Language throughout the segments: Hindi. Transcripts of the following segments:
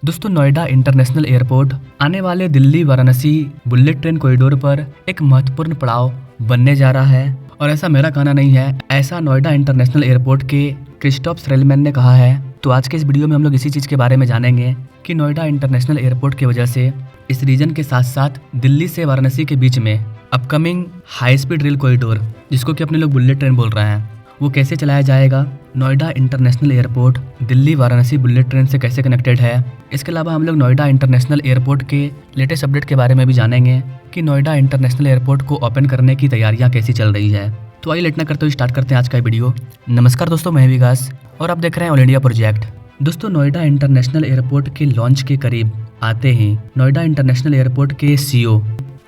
दोस्तों, नोएडा इंटरनेशनल एयरपोर्ट आने वाले Delhi Varanasi bullet train corridor पर एक महत्वपूर्ण पड़ाव बनने जा रहा है। और ऐसा मेरा कहना नहीं है, ऐसा नोएडा इंटरनेशनल एयरपोर्ट के क्रिस्टोफ स्रेलमैन ने कहा है। तो आज के इस वीडियो में हम लोग इसी चीज़ के बारे में जानेंगे कि नोएडा इंटरनेशनल एयरपोर्ट की वजह से इस रीजन के साथ साथ दिल्ली से वाराणसी के बीच में upcoming high speed rail corridor, जिसको कि अपने लोग बुलेट ट्रेन बोल रहे हैं, वो कैसे चलाया जाएगा। Noida international airport Delhi Varanasi bullet train से कैसे कनेक्टेड है। इसके अलावा हम लोग नोएडा इंटरनेशनल एयरपोर्ट के लेटेस्ट अपडेट के बारे में भी जानेंगे कि नोएडा इंटरनेशनल एयरपोर्ट को ओपन करने की तैयारियां कैसी चल रही है। तो आइए लेट ना करते हुए स्टार्ट करते हैं आज का वीडियो। नमस्कार दोस्तों, मैं विकास और आप देख रहे हैं ऑल इंडिया प्रोजेक्ट। दोस्तों, नोएडा इंटरनेशनल एयरपोर्ट के लॉन्च के करीब आते ही नोएडा इंटरनेशनल एयरपोर्ट के सीईओ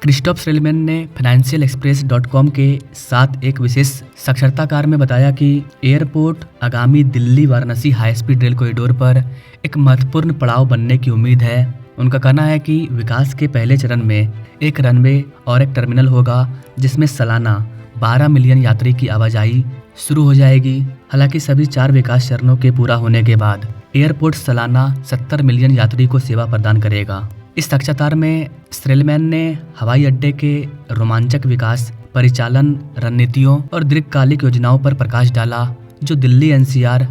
क्रिस्टोफ स्रेलमैन ने financialexpress.com के साथ एक विशेष साक्षात्कार में बताया कि एयरपोर्ट आगामी Delhi Varanasi high speed rail corridor पर एक महत्वपूर्ण पड़ाव बनने की उम्मीद है। उनका कहना है कि विकास के पहले चरण में एक रनवे और एक टर्मिनल होगा, जिसमें सालाना 12 मिलियन यात्री की आवाजाही शुरू हो जाएगी। हालांकि सभी 4 विकास चरणों के पूरा होने के बाद एयरपोर्ट सालाना 70 मिलियन यात्री को सेवा प्रदान करेगा। इस साक्षात्कार में स्रेलमैन ने हवाई अड्डे के रोमांचक विकास, परिचालन रणनीतियों और दीर्घकालिक योजनाओं पर प्रकाश डाला, जो दिल्ली एनसीआर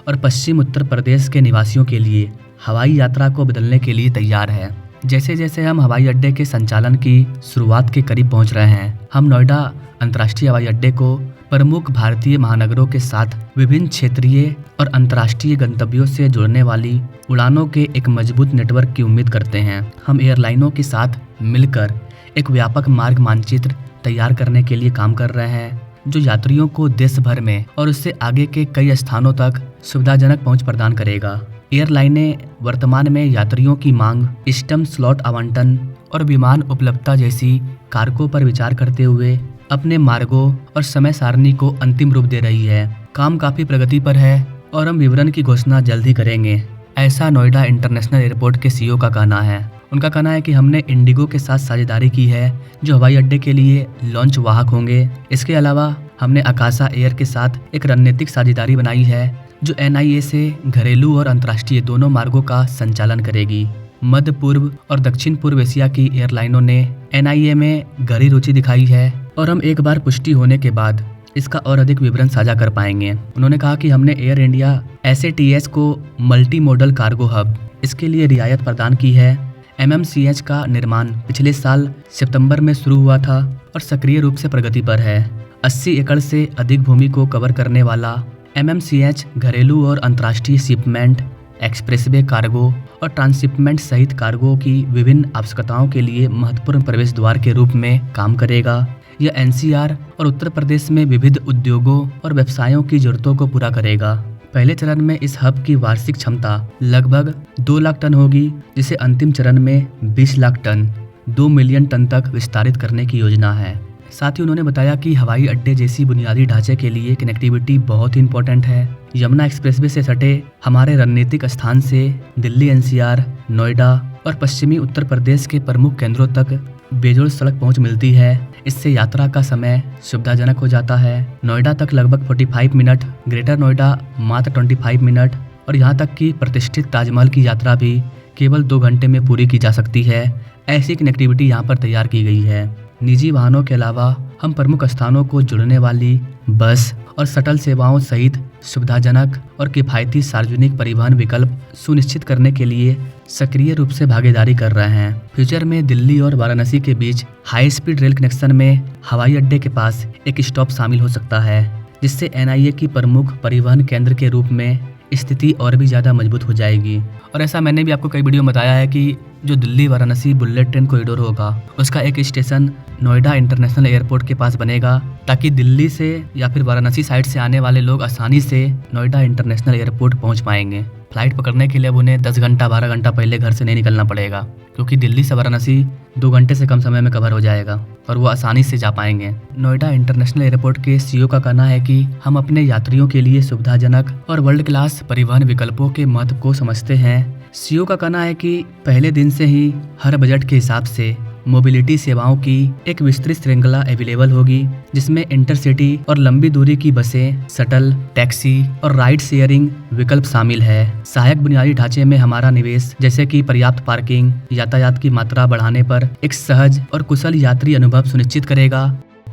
और पश्चिम उत्तर प्रदेश के निवासियों के लिए हवाई यात्रा को बदलने के लिए तैयार है। जैसे जैसे हम हवाई अड्डे के संचालन की शुरुआत के करीब पहुंच रहे हैं, हम नोएडा अंतर्राष्ट्रीय हवाई अड्डे को प्रमुख भारतीय महानगरों के साथ विभिन्न क्षेत्रीय और अंतर्राष्ट्रीय गंतव्यों से जोड़ने वाली उड़ानों के एक मजबूत नेटवर्क की उम्मीद करते हैं। हम एयरलाइनों के साथ मिलकर एक व्यापक मार्ग मानचित्र तैयार करने के लिए काम कर रहे हैं, जो यात्रियों को देश भर में और उससे आगे के कई स्थानों तक सुविधाजनक पहुंच प्रदान करेगा। एयरलाइनें वर्तमान में यात्रियों की मांग, सिस्टम स्लॉट आवंटन और विमान उपलब्धता जैसी कारकों पर विचार करते हुए अपने मार्गों और समय सारणी को अंतिम रूप दे रही है। काम काफी प्रगति पर है और हम विवरण की घोषणा जल्द ही करेंगे, ऐसा नोएडा इंटरनेशनल एयरपोर्ट के सीईओ का कहना है। उनका कहना है कि हमने इंडिगो के साथ साझेदारी की है, जो हवाई अड्डे के लिए लॉन्च वाहक होंगे। इसके अलावा हमने आकाशा एयर के साथ एक रणनीतिक साझेदारी बनाई है, जो एनआईए से घरेलू और अंतर्राष्ट्रीय दोनों मार्गों का संचालन करेगी। मध्य पूर्व और दक्षिण पूर्व एशिया की एयरलाइनों ने एनआईए में गहरी रुचि दिखाई है और हम एक बार पुष्टि होने के बाद इसका और अधिक विवरण साझा कर पाएंगे। उन्होंने कहा कि हमने एयर इंडिया SATS को मल्टी मॉडल कार्गो हब, इसके लिए रियायत प्रदान की है। MMCH का निर्माण पिछले साल सितंबर में शुरू हुआ था और सक्रिय रूप से प्रगति पर है। 80 एकड़ से अधिक भूमि को कवर करने वाला MMCH घरेलू और अंतर्राष्ट्रीय शिपमेंट, एक्सप्रेसवे कार्गो और ट्रांसशिपमेंट सहित कार्गो की विभिन्न आवश्यकताओं के लिए महत्वपूर्ण प्रवेश द्वार के रूप में काम करेगा। यह NCR और उत्तर प्रदेश में विविध उद्योगों और व्यवसायों की जरूरतों को पूरा करेगा। पहले चरण में इस हब की वार्षिक क्षमता लगभग 2 लाख टन होगी, जिसे अंतिम चरण में 20 लाख टन 2 मिलियन टन तक विस्तारित करने की योजना है। साथ ही उन्होंने बताया कि हवाई अड्डे जैसी बुनियादी ढांचे के लिए कनेक्टिविटी बहुत ही इंपॉर्टेंट है। यमुना एक्सप्रेसवे से सटे हमारे रणनीतिक स्थान से दिल्ली NCR, नोएडा और पश्चिमी उत्तर प्रदेश के प्रमुख केंद्रों तक बेजोड़ सड़क पहुंच मिलती है। इससे यात्रा का समय सुविधाजनक हो जाता है। नोएडा तक लगभग 45 मिनट, ग्रेटर नोएडा मात्र 25 मिनट और यहाँ तक कि प्रतिष्ठित ताजमहल की यात्रा भी केवल 2 घंटे में पूरी की जा सकती है। ऐसी कनेक्टिविटी यहाँ पर तैयार की गई है। निजी वाहनों के अलावा हम प्रमुख स्थानों को जोड़ने वाली बस और शटल सेवाओं सहित सुविधाजनक और किफ़ायती सार्वजनिक परिवहन विकल्प सुनिश्चित करने के लिए सक्रिय रूप से भागीदारी कर रहे हैं। फ्यूचर में दिल्ली और वाराणसी के बीच हाई स्पीड रेल कनेक्शन में हवाई अड्डे के पास एक स्टॉप शामिल हो सकता है, जिससे एनआईए की प्रमुख परिवहन केंद्र के रूप में स्थिति और भी ज़्यादा मजबूत हो जाएगी। और ऐसा मैंने भी आपको कई वीडियो में बताया है कि जो Delhi Varanasi bullet train corridor होगा, उसका एक स्टेशन नोएडा इंटरनेशनल एयरपोर्ट के पास बनेगा, ताकि दिल्ली से या फिर वाराणसी साइड से आने वाले लोग आसानी से नोएडा इंटरनेशनल एयरपोर्ट पहुंच पाएंगे। फ्लाइट पकड़ने के लिए अब उन्हें 10 घंटा 12 घंटा पहले घर से नहीं निकलना पड़ेगा, क्योंकि दिल्ली से वाराणसी 2 घंटे से कम समय में कवर हो जाएगा और वो आसानी से जा पाएंगे। नोएडा इंटरनेशनल एयरपोर्ट के सीईओ का कहना है कि हम अपने यात्रियों के लिए सुविधाजनक और वर्ल्ड क्लास परिवहन विकल्पों के महत्व को समझते हैं। सीईओ का कहना है कि पहले दिन से ही हर बजट के हिसाब से मोबिलिटी सेवाओं की एक विस्तृत श्रृंखला अवेलेबल होगी, जिसमें इंटरसिटी और लंबी दूरी की बसें, शटल, टैक्सी और राइड शेयरिंग विकल्प शामिल है। सहायक बुनियादी ढांचे में हमारा निवेश, जैसे कि पर्याप्त पार्किंग, यातायात की मात्रा बढ़ाने पर एक सहज और कुशल यात्री अनुभव सुनिश्चित करेगा।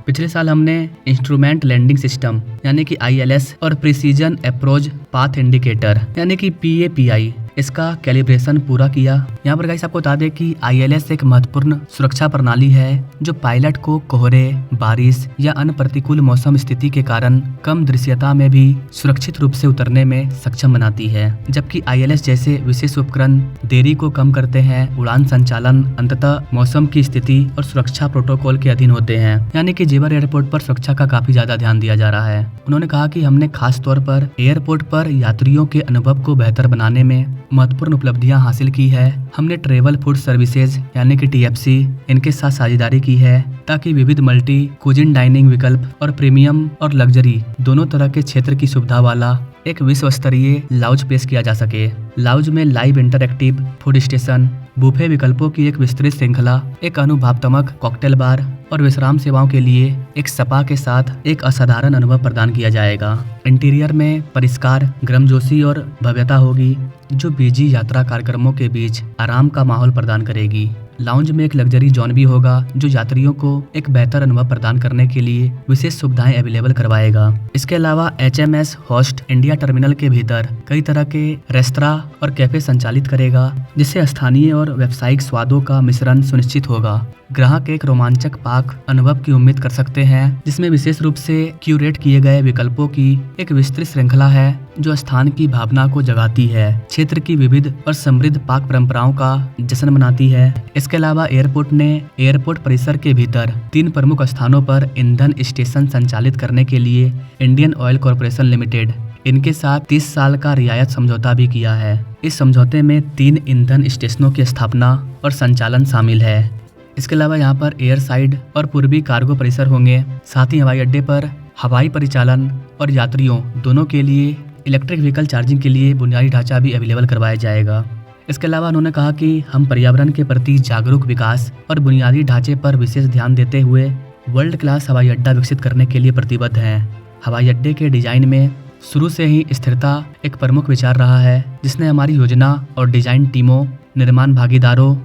पिछले साल हमने इंस्ट्रूमेंट लैंडिंग सिस्टम यानी कि ILS और प्रिसीजन अप्रोच पाथ इंडिकेटर यानी कि PAPI इसका कैलिब्रेशन पूरा किया। यहाँ पर गाइस आपको बता दें कि ILS एक महत्वपूर्ण सुरक्षा प्रणाली है जो पायलट को कोहरे, बारिश या अन्य प्रतिकूल मौसम स्थिति के कारण कम दृश्यता में भी सुरक्षित रूप से उतरने में सक्षम बनाती है, जबकि ILS जैसे विशेष उपकरण देरी को कम करते हैं। उड़ान संचालन अंततः मौसम की स्थिति और सुरक्षा प्रोटोकॉल के अधीन होते हैं, यानी कि जेवर एयरपोर्ट पर सुरक्षा का काफी ज्यादा ध्यान दिया जा रहा है। उन्होंने कहा कि हमने खास तौर पर एयरपोर्ट पर यात्रियों के अनुभव को बेहतर बनाने में महत्वपूर्ण उपलब्धियां हासिल की है। हमने ट्रेवल फूड सर्विसेज यानी कि TFC इनके साथ साझेदारी की है ताकि विविध मल्टी कुजिन डाइनिंग विकल्प और प्रीमियम और लग्जरी दोनों तरह के क्षेत्र की सुविधा वाला एक विश्व स्तरीय लाउंज पेश किया जा सके। लाउंज में live interactive food station, buffet विकल्पों की एक विस्तृत श्रृंखला, एक अनुभवात्मक कॉकटेल बार और विश्राम सेवाओं के लिए एक स्पा के साथ एक असाधारण अनुभव प्रदान किया जाएगा। इंटीरियर में परिष्कार, गर्मजोशी और भव्यता होगी जो बिजी यात्रा कार्यक्रमों के बीच आराम का माहौल प्रदान करेगी। लाउंज में एक लग्जरी जोन भी होगा जो यात्रियों को एक बेहतर अनुभव प्रदान करने के लिए विशेष सुविधाएं अवेलेबल करवाएगा। इसके अलावा HMS होस्ट इंडिया टर्मिनल के भीतर कई तरह के रेस्तरां और कैफे संचालित करेगा, जिससे स्थानीय और व्यावसायिक स्वादों का मिश्रण सुनिश्चित होगा। ग्राहक एक रोमांचक पाक अनुभव की उम्मीद कर सकते हैं, जिसमें विशेष रूप से क्यूरेट किए गए विकल्पों की एक विस्तृत श्रृंखला है जो स्थान की भावना को जगाती है, क्षेत्र की विविध और समृद्ध पाक परंपराओं का जश्न मनाती है। इसके अलावा एयरपोर्ट ने एयरपोर्ट परिसर के भीतर 3 प्रमुख स्थानों पर ईंधन स्टेशन संचालित करने के लिए इंडियन ऑयल कॉरपोरेशन लिमिटेड इनके साथ 30 साल का रियायत समझौता भी किया है। इस समझौते में 3 ईंधन स्टेशनों की स्थापना और संचालन शामिल है। इसके अलावा यहाँ पर एयर साइड और पूर्वी कार्गो परिसर होंगे। साथ ही हवाई अड्डे पर हवाई परिचालन और यात्रियों दोनों के लिए इलेक्ट्रिक व्हीकल चार्जिंग के लिए बुनियादी ढांचा भी अवेलेबल करवाया जाएगा। इसके अलावा उन्होंने कहा कि हम पर्यावरण के प्रति जागरूक विकास और बुनियादी ढांचे पर विशेष ध्यान देते हुए वर्ल्ड क्लास हवाई अड्डा विकसित करने के लिए प्रतिबद्ध हैं। हवाई अड्डे के डिजाइन में शुरू से ही स्थिरता एक प्रमुख विचार रहा है, जिसने हमारी योजना और डिजाइन टीमों, निर्माण भागीदारों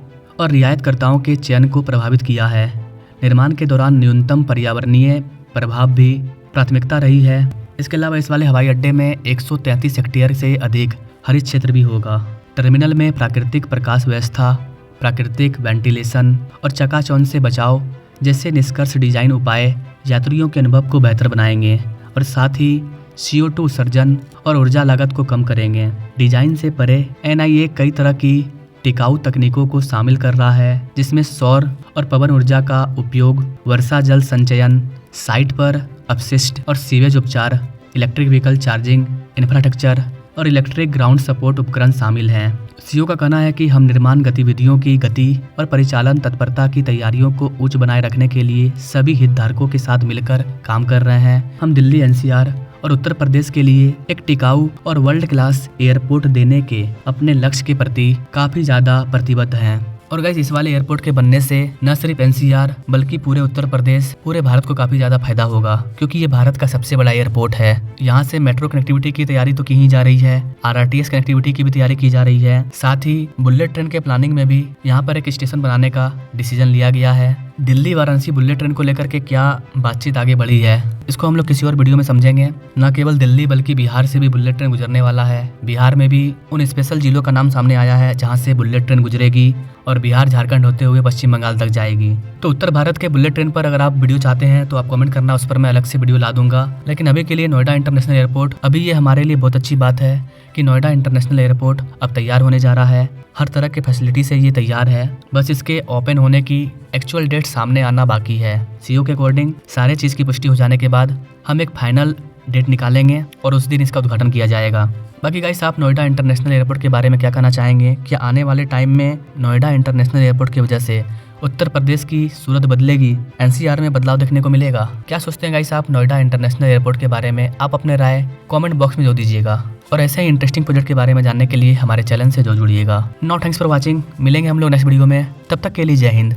और रियायतकर्ताओं के चयन को प्रभावित किया है। निर्माण के दौरान न्यूनतम पर्यावरणीय प्रभाव भी प्राथमिकता रही है। इसके अलावा इस वाले हवाई अड्डे में 133 हेक्टेयर से अधिक हरित क्षेत्र भी होगा। टर्मिनल में प्राकृतिक प्रकाश व्यवस्था, प्राकृतिक वेंटिलेशन और चकाचौंध से बचाव जैसे निष्कर्ष डिजाइन उपाय यात्रियों के अनुभव को बेहतर बनाएंगे और साथ ही CO2 उत्सर्जन और ऊर्जा लागत को कम करेंगे। डिजाइन से परे NIA कई तरह की टिकाऊ तकनीकों को शामिल कर रहा है, जिसमें सौर और पवन ऊर्जा का उपयोग, वर्षा जल संचयन, साइट पर अपशिष्ट और सीवेज उपचार, इलेक्ट्रिक व्हीकल चार्जिंग इंफ्रास्ट्रक्चर और इलेक्ट्रिक ग्राउंड सपोर्ट उपकरण शामिल हैं। CEO का कहना है कि हम निर्माण गतिविधियों की गति और परिचालन तत्परता की तैयारियों को उच्च बनाए रखने के लिए सभी हितधारकों के साथ मिलकर काम कर रहे हैं। हम दिल्ली, NCR और उत्तर प्रदेश के लिए एक टिकाऊ और वर्ल्ड क्लास एयरपोर्ट देने के अपने लक्ष्य के प्रति काफी ज्यादा प्रतिबद्ध हैं। और गाइस इस वाले एयरपोर्ट के बनने से न सिर्फ NCR बल्कि पूरे उत्तर प्रदेश, पूरे भारत को काफी ज्यादा फायदा होगा, क्योंकि ये भारत का सबसे बड़ा एयरपोर्ट है। यहाँ से मेट्रो कनेक्टिविटी की तैयारी तो की ही जा रही है, RRTS कनेक्टिविटी की भी तैयारी की जा रही है। साथ ही बुलेट ट्रेन के प्लानिंग में भी यहाँ पर एक स्टेशन बनाने का डिसीजन लिया गया है। दिल्ली वाराणसी बुलेट ट्रेन को लेकर के क्या बातचीत आगे बढ़ी है, इसको हम लोग किसी और वीडियो में समझेंगे। न केवल दिल्ली बल्कि बिहार से भी बुलेट ट्रेन गुजरने वाला है। बिहार में भी उन स्पेशल जिलों का नाम सामने आया है जहां से बुलेट ट्रेन गुजरेगी और बिहार झारखंड होते हुए पश्चिम बंगाल तक जाएगी। तो उत्तर भारत के बुलेट ट्रेन पर अगर आप वीडियो चाहते हैं तो आप कमेंट करना, उस पर मैं अलग से वीडियो ला दूंगा। लेकिन अभी के लिए नोएडा इंटरनेशनल एयरपोर्ट, अभी ये हमारे लिए बहुत अच्छी बात है कि नोएडा इंटरनेशनल एयरपोर्ट अब तैयार होने जा रहा है। हर तरह के फैसिलिटी से ये तैयार है, बस इसके ओपन होने की एक्चुअल डेट सामने आना बाकी है। CEO के अकॉर्डिंग सारे चीज़ की पुष्टि हो जाने के बाद हम एक फाइनल डेट निकालेंगे और उस दिन इसका उद्घाटन किया जाएगा। बाकी गाइस आप नोएडा इंटरनेशनल एयरपोर्ट के बारे में क्या कहना चाहेंगे? क्या आने वाले टाइम में नोएडा इंटरनेशनल एयरपोर्ट की वजह से उत्तर प्रदेश की सूरत बदलेगी, NCR में बदलाव देखने को मिलेगा? क्या सोचते हैं गाइस आप नोएडा इंटरनेशनल एयरपोर्ट के बारे में? आप अपने राय कमेंट बॉक्स में जो दीजिएगा और ऐसे ही इंटरेस्टिंग प्रोजेक्ट के बारे में जानने के लिए हमारे चैनल से जो जुड़िएगा। No thanks for watching. मिलेंगे हम लोग नेक्स्ट वीडियो में, तब तक के लिए जय हिंद।